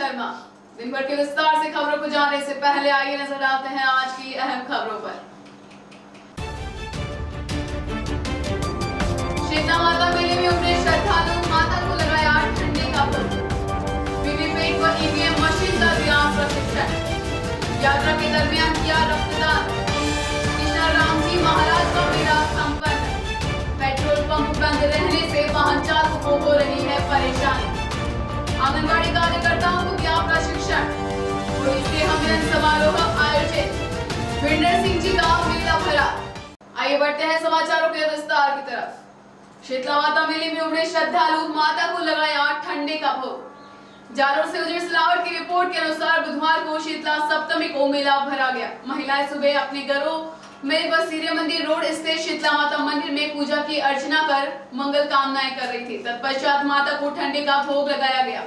शर्मा। दिन भर के विस्तार से खबरों को जानने से पहले आइए नजर डालते हैं आज की अहम खबरों पर। शीतला माता मेले में उमड़े श्रद्धालु, माता को लगाया ठंडे का भोग। वीवीपैट व ईवीएम मशीन का दिया प्रशिक्षण। यात्रा के दरमियान किया रक्तदान। कृष्णा राम जी महाराज का मेला संपन्न। पेट्रोल पंप बंद रहने से वाहन चालकों को हो रही है परेशानी। आंगनबाड़ी कार्यकर्ताओं को दिया प्रशिक्षण। पुलिस के हमलन समारोह आयोजित। विंदर सिंह जी का मेला भरा। आइए बढ़ते हैं समाचारों के विस्तार की तरफ। शीतला माता मेले में उमड़े श्रद्धालु, माता को लगाया ठंडे का भोग। जालोर से उजैर सिलावट की रिपोर्ट के अनुसार बुधवार को शीतला सप्तमी को मेला भरा गया। महिलाएं सुबह अपने घरों में व सूर्य मंदिर रोड स्थित शीतला माता मंदिर में पूजा की अर्चना कर मंगल कामनाएं कर रही थी। तत्पश्चात माता को ठंडे का भोग लगाया गया।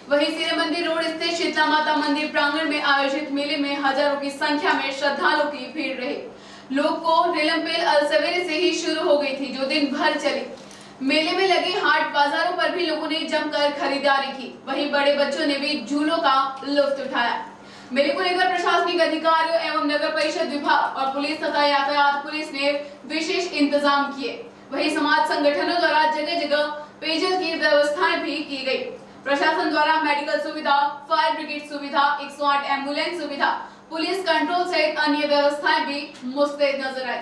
वहीं सूर्य मंदिर रोड स्थित शीतला माता मंदिर प्रांगण में आयोजित मेले में हजारों की संख्या में श्रद्धालुओं की भीड़ रही। लोग को रेलमपेल अलसवेरे से ही शुरू हो गई थी, जो दिन भर चली। मेले में लगे हाट बाजारों पर भी लोगों ने जमकर खरीदारी की। वहीं बड़े बच्चों ने भी झूलों का लुत्फ उठाया। मेले को लेकर प्रशासनिक अधिकारियों एवं नगर परिषद विभाग और पुलिस तथा यातायात पुलिस ने विशेष इंतजाम किए। वहीं समाज संगठनों द्वारा जगह जगह पेयजल की व्यवस्थाएं भी की गई। प्रशासन द्वारा मेडिकल सुविधा, फायर ब्रिगेड सुविधा, 108 एम्बुलेंस सुविधा, पुलिस कंट्रोल सहित अन्य व्यवस्थाएं भी मुस्तैद नजर आई।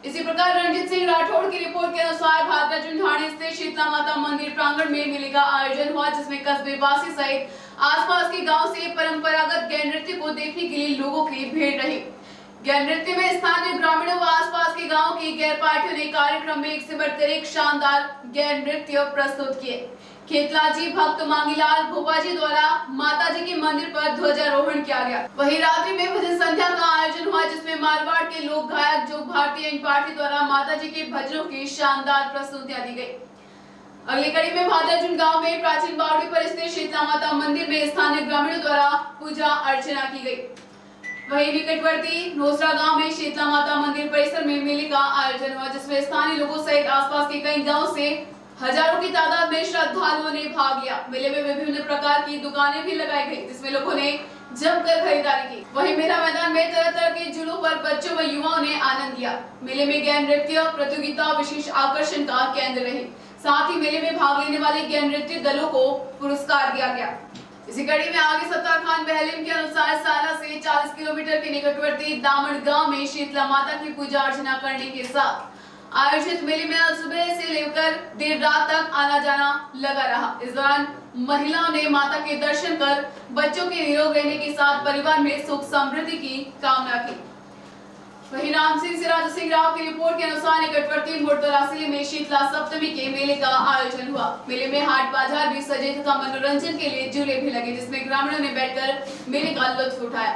इसी प्रकार रणजीत सिंह राठौड़ की रिपोर्ट के अनुसार भादरा जुंझानी स्थित शीतला माता मंदिर प्रांगण में मेले का आयोजन हुआ, जिसमें कस्बे वासी सहित आसपास के गांव से परंपरागत गैर नृत्य को देखने के लिए लोगों की भीड़ रही। गैर नृत्य में स्थानीय ग्रामीणों व आसपास के गाँव की गैर पार्टियों ने कार्यक्रम में एक से बढ़कर एक शानदार गैर नृत्य प्रस्तुत किए। खेतलाजी भक्त मांगीलाल भोपाजी द्वारा माता जी के मंदिर पर ध्वजारोहण किया गया। वहीं रात्रि में भजन संध्या का आयोजन हुआ, जिसमें मारवाड़ के लोक गायक जो भारतीय पार्टी द्वारा माता जी के भजनों की शानदार प्रस्तुतियां दी गई। अगली कड़ी में भादरजुन गांव में प्राचीन बावड़ी पर स्थित शीतला माता मंदिर में स्थानीय ग्रामीणों द्वारा पूजा अर्चना की गई। वहीं निकटवर्ती नोसरा गांव में शीतला माता मंदिर परिसर में मेले का आयोजन हुआ, जिसमें स्थानीय लोगों सहित आसपास के कई गाँव से हजारों की तादाद में श्रद्धालुओं ने भाग लिया। मेले में विभिन्न प्रकार की दुकानें भी लगाई गई, जिसमें लोगों ने जमकर खरीदारी की। वहीं मेला मैदान में तरह तरह के झूलों पर बच्चों व युवाओं ने आनंद लिया। मेले में गैर नृत्य प्रतियोगिता विशेष आकर्षण का केंद्र रही। साथ ही मेले में भाग लेने वाले गैर नृत्य दलों को पुरस्कार दिया गया। इसी कड़ी में आगे सत्तार खान बहलीम के अनुसार साला से 40 किलोमीटर के निकटवर्ती दामन गाँव में शीतला माता की पूजा अर्चना करने के साथ आयोजित मेले में आज सुबह से लेकर देर रात तक आना जाना लगा रहा। इस दौरान महिलाओं ने माता के दर्शन कर बच्चों के निरोग रहने के साथ परिवार में सुख समृद्धि की कामना की। वहीं राम सिंह से राजू सिंह राव की रिपोर्ट के अनुसार निकटवर्ती मोटतरासिली में शीतला सप्तमी के मेले का आयोजन हुआ। मेले में हाट बाजार भी सजे तथा मनोरंजन के लिए झूले भी लगे, जिसमें ग्रामीणों ने बैठकर मेले का लुत्फ उठाया।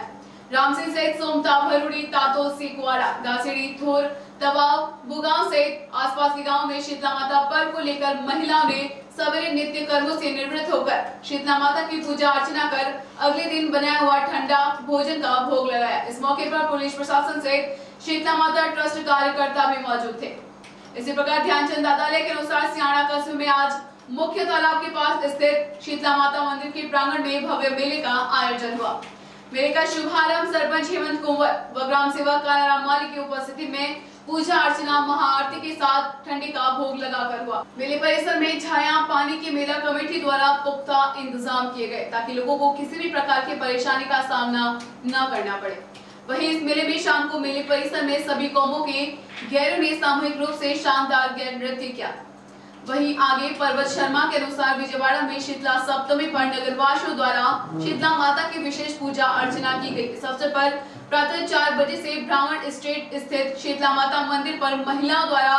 राम सिंह सहित सोमता, भरूड़ी, तातोल, सिकुआड़ा, गासेड़ी, थोर, तवाव, बुगांव सहित आसपास के गांव में शीतला माता पर्व को लेकर महिलाओं ने सवेरे नित्य कर्मों से निवृत्त होकर शीतला माता की पूजा अर्चना कर अगले दिन बनाया हुआ ठंडा भोजन का भोग लगाया। इस मौके पर पुलिस प्रशासन सहित शीतला माता ट्रस्ट कार्यकर्ता भी मौजूद थे। इसी प्रकार ध्यानचंद दादालय के अनुसार सियाणा कस्बे में आज मुख्य तालाब के पास स्थित शीतला माता मंदिर के प्रांगण में भव्य मेले का आयोजन हुआ। मेले का शुभारंभ सरपंच हेमंत कुंवर व ग्राम सेवक कानाराम माली की उपस्थिति में पूजा अर्चना महाआरती के साथ ठंडे का भोग लगाकर हुआ। मेले परिसर में छाया पानी की मेला कमेटी द्वारा पुख्ता इंतजाम किए गए, ताकि लोगों को किसी भी प्रकार की परेशानी का सामना न करना पड़े। वहीं इस मेले में शाम को मेले परिसर में सभी कौमों के गैरों ने सामूहिक रूप से शानदार गैर नृत्य किया। वहीं आगे पर्वत शर्मा के अनुसार विजयवाड़ा में शीतला सप्तमी पर नगरवासियों द्वारा शीतला माता की विशेष पूजा अर्चना की गई। इस अवसर पर प्रातः 4 बजे से ब्राह्मण स्ट्रीट स्थित शीतला माता मंदिर पर महिलाओं द्वारा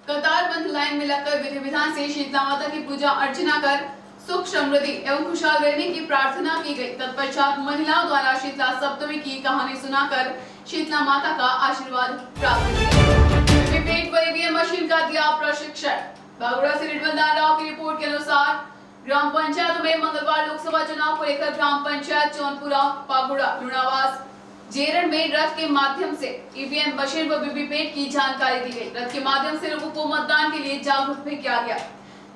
कतारबंद लाइन में लगकर विधि विधान से शीतला माता की पूजा अर्चना कर सुख समृद्धि एवं खुशहाल रहने की प्रार्थना की गई। तत्पश्चात महिलाओं द्वारा शीतला सप्तमी की कहानी सुनाकर शीतला माता का आशीर्वाद प्राप्त किया। वीवीपैट व ईवीएम मशीन का दिया प्रशिक्षण। बागुड़ा से रिडवलदार राव की रिपोर्ट के अनुसार ग्राम पंचायतों में मंगलवार लोकसभा चुनाव को लेकर ग्राम पंचायत चौनपुरा, बागुड़ा, लुणावास, जेरन में रथ के माध्यम से ईवीएम मशीन व वीवीपैट की जानकारी दी गई। रथ के माध्यम से लोगों को मतदान के लिए जागरूक भी किया गया।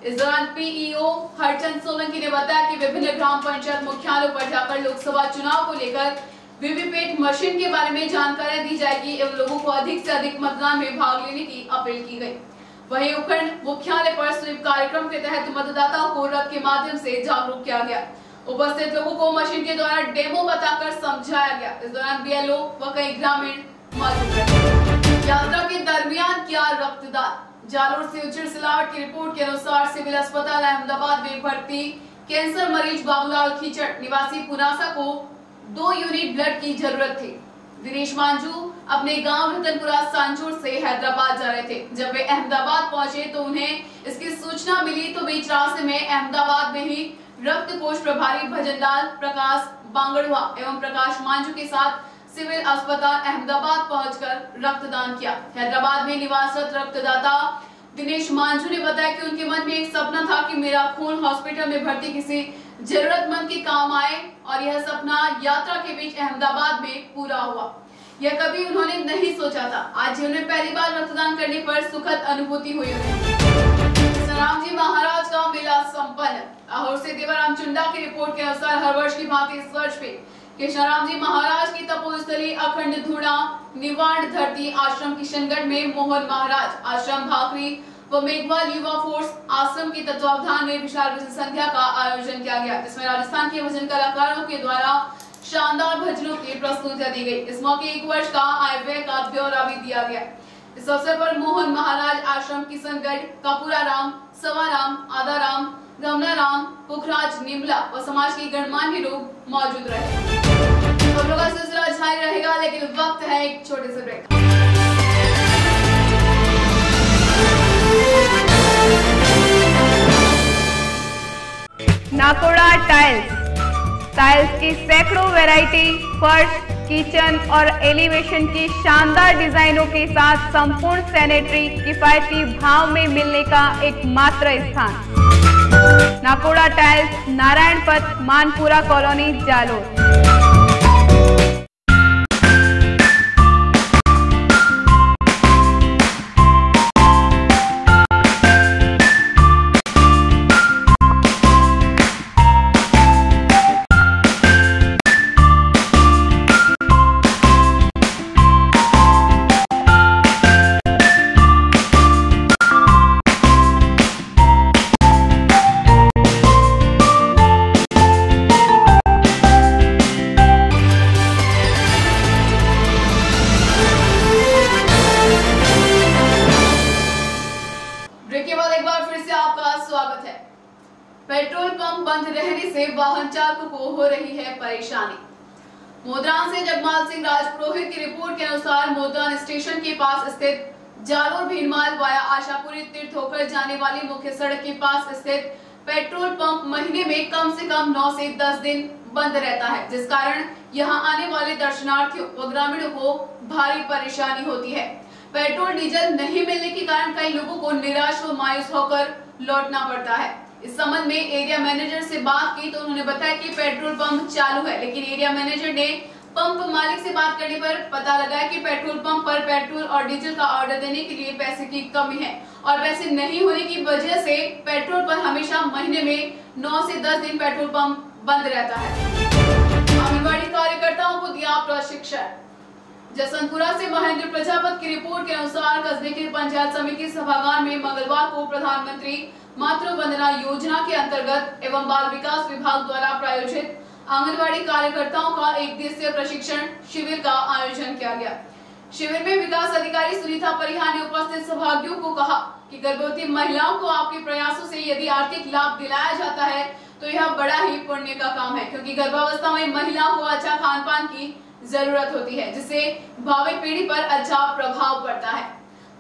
इस दौरान पीईओ हरचंद सोलंकी ने बताया कि विभिन्न ग्राम पंचायत मुख्यालयों पर जाकर लोकसभा चुनाव को लेकर वीवीपैट मशीन के बारे में जानकारी दी जाएगी एवं लोगों को अधिक से अधिक मतदान में भाग लेने की अपील की गई। वहीं उपखंड मुख्यालय पर स्वीप कार्यक्रम के तहत मतदाताओं को रथ के माध्यम से जागरूक किया गया। उपस्थित लोगों को मशीन के द्वारा डेमो बताकर समझाया गया। इस दौरान बीएलओ व कई ग्रामीण मौजूद रहे। यात्रा के दरमियान किया रक्तदान। जालोर से उच्चर सिलावट की रिपोर्ट के अनुसार सिविल अस्पताल अहमदाबाद में भर्ती कैंसर मरीज बाबूलाल खीचड़ निवासी पुनासा को 2 यूनिट ब्लड की जरूरत थी। दिनेश मांझू अपने गांव रतनपुरा सांचौर से हैदराबाद जा रहे थे। जब वे अहमदाबाद पहुंचे तो उन्हें इसकी सूचना मिली तो बीच रास्ते में अहमदाबाद में ही रक्त कोष प्रभारी भजनलाल प्रकाश बांगड़वा एवं प्रकाश मांझू के साथ सिविल अस्पताल अहमदाबाद पहुंचकर रक्तदान किया। हैदराबाद में निवासरत रक्तदाता दिनेश मांझू ने बताया कि उनके मन में एक सपना था कि मेरा खून हॉस्पिटल में भर्ती किसी जरूरतमंद के काम आए और यह सपना यात्रा के बीच अहमदाबाद में पूरा हुआ। यह कभी उन्होंने नहीं सोचा था। आज उन्हें पहली बार रक्तदान करने पर सुखद अनुभूति हुई। राम जी महाराज का मेला संपन्न। लाहौर से देवाराम चुंडा की रिपोर्ट के अनुसार हर वर्ष की भांति इस वर्ष भी कृष्णराम जी महाराज की तपोस्थली अखंड धूणा निवाण धरती आश्रम किशनगढ़ में मोहन महाराज आश्रम भाकरी व मेघवाल युवा फोर्स आश्रम के तत्वावधान में विशाल भजन संध्या का आयोजन किया गया, जिसमें राजस्थान के भजन कलाकारों के द्वारा शानदार भजनों की प्रस्तुतियां दी गई। इस मौके 1 वर्ष का आय व्यय का ब्यौरा भी दिया गया। इस अवसर पर मोहन महाराज आश्रम किशनगढ़ कपूरा राम, सवाराम, आदाराम, गमनाराम, पुखराज, निमला व समाज के गणमान्य लोग मौजूद रहे। खबरों का सिलसिला जारी रहेगा, लेकिन वक्त है एक छोटे से ब्रेक। नाकोड़ा टाइल्स की सैकड़ों वैरायटी, फर्श, किचन और एलिवेशन की शानदार डिजाइनों के साथ संपूर्ण सैनिटरी किफायती भाव में मिलने का एकमात्र स्थान नाकोड़ा टाइल्स, नारायण पथ, Manpura colony, Jalore. Petrol pump बंद रहने से वाहन चालकों को हो रही है परेशानी। मोदरान से जगमाल सिंह राजपुरोहित की रिपोर्ट के अनुसार मोदरान स्टेशन के पास स्थित जालोर भीनमाल वाया आशापुरी तीर्थ होकर जाने वाली मुख्य सड़क के पास स्थित पेट्रोल पंप महीने में कम से कम 9 से 10 दिन बंद रहता है, जिस कारण यहां आने वाले दर्शनार्थियों व ग्रामीणों को भारी परेशानी होती है। पेट्रोल डीजल नहीं मिलने के कारण कई लोगों को निराश व मायूस होकर लौटना पड़ता है। इस संबंध में एरिया मैनेजर से बात की तो उन्होंने बताया कि पेट्रोल पंप चालू है, लेकिन एरिया मैनेजर ने पंप मालिक से बात करने पर पता लगा कि पेट्रोल पंप पर पेट्रोल और डीजल का ऑर्डर देने के लिए पैसे की कमी है और पैसे नहीं होने की वजह से पेट्रोल पंप हमेशा महीने में 9 से 10 दिन पेट्रोल पंप बंद रहता है। आंगनबाड़ी कार्यकर्ताओं को दिया प्रशिक्षण। जसवंतपुरा से महेंद्र प्रजापत की रिपोर्ट के अनुसार कस्बे के पंचायत समिति सभागार में मंगलवार को प्रधानमंत्री मातृ वंदना योजना के अंतर्गत एवं बाल विकास विभाग द्वारा प्रायोजित आंगनबाड़ी कार्यकर्ताओं का 1 दिवसीय प्रशिक्षण शिविर का आयोजन किया गया। शिविर में विकास अधिकारी सुनीता परिहार ने उपस्थित सहभागियों को कहा कि गर्भवती महिलाओं को आपके प्रयासों से यदि आर्थिक लाभ दिलाया जाता है तो यह बड़ा ही पुण्य का काम है, क्योंकि गर्भावस्था में महिलाओं को अच्छा खान पान की जरूरत होती है, जिससे भावी पीढ़ी पर अच्छा प्रभाव पड़ता है।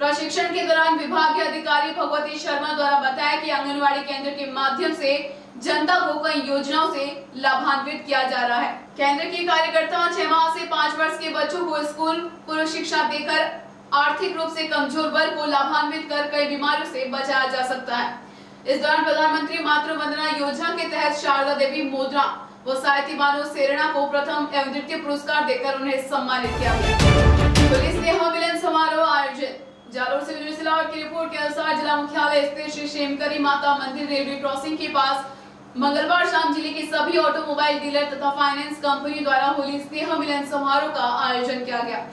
प्रशिक्षण के दौरान विभागीय अधिकारी भगवती शर्मा द्वारा बताया कि आंगनबाड़ी केंद्र के माध्यम से जनता को कई योजनाओं से लाभान्वित किया जा रहा है। केंद्र के कार्यकर्ता 6 माह से 5 वर्ष के बच्चों को स्कूल पूर्व शिक्षा देकर आर्थिक रूप से कमजोर वर्ग को लाभान्वित कर कई बीमारियों से बचाया जा सकता है। इस दौरान प्रधानमंत्री मातृ वंदना योजना के तहत शारदा देवी मोदरा व साहित्य बानो सेरणा को प्रथम एवं द्वितीय पुरस्कार देकर उन्हें सम्मानित किया गया। पुलिस स्नेह मिलन समारोह आयोजित। जालोर से विजय सिलावट की रिपोर्ट के अनुसार जिला मुख्यालय स्थित श्री शेमकरी माता मंदिर रेलवे क्रॉसिंग के पास मंगलवार शाम जिले के सभी ऑटोमोबाइल डीलर तथा फाइनेंस कंपनी द्वारा होली स्नेह मिलन समारोह का आयोजन किया गया,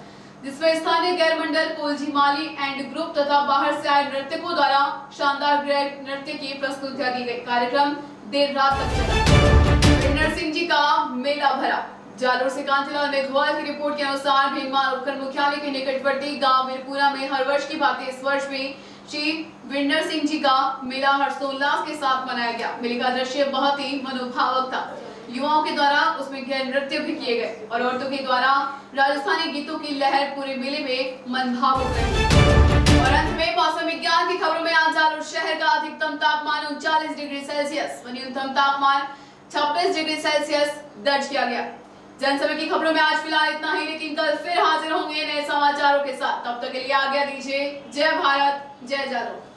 जिसमें स्थानीय गैर मंडल पोलजी माली एंड ग्रुप तथा बाहर से आए नर्तकों द्वारा शानदार नृत्य की प्रस्तुतियां दी गई। कार्यक्रम देर रात तक चला। विन्नर सिंह जी का मेला भरा। जालोर से कांतिलाल मेघवाल की रिपोर्ट के अनुसार भीनमाल उपखंड मुख्यालय के निकटवर्ती गांव वीरपुरा में हर वर्ष की भांति इस वर्ष भी श्री विन्नर सिंह जी का मेला हर्षोल्लास के साथ मनाया गया। मेले का दृश्य बहुत ही मनोभावक था। युवाओं के द्वारा उसमें गैर नृत्य भी किए गए और औरतों के द्वारा राजस्थानी गीतों की लहर पूरे मेले में मनभावुक रही। और अंत में मौसम विज्ञान की खबरों में आज जालोर शहर का अधिकतम तापमान 39 डिग्री सेल्सियस व न्यूनतम तापमान 26 डिग्री सेल्सियस दर्ज किया गया। जनसमय की खबरों में आज फिलहाल इतना ही, लेकिन कल फिर हाजिर होंगे नए समाचारों के साथ। तब तक के लिए आज्ञा दीजिए। जय भारत, जय जालोर।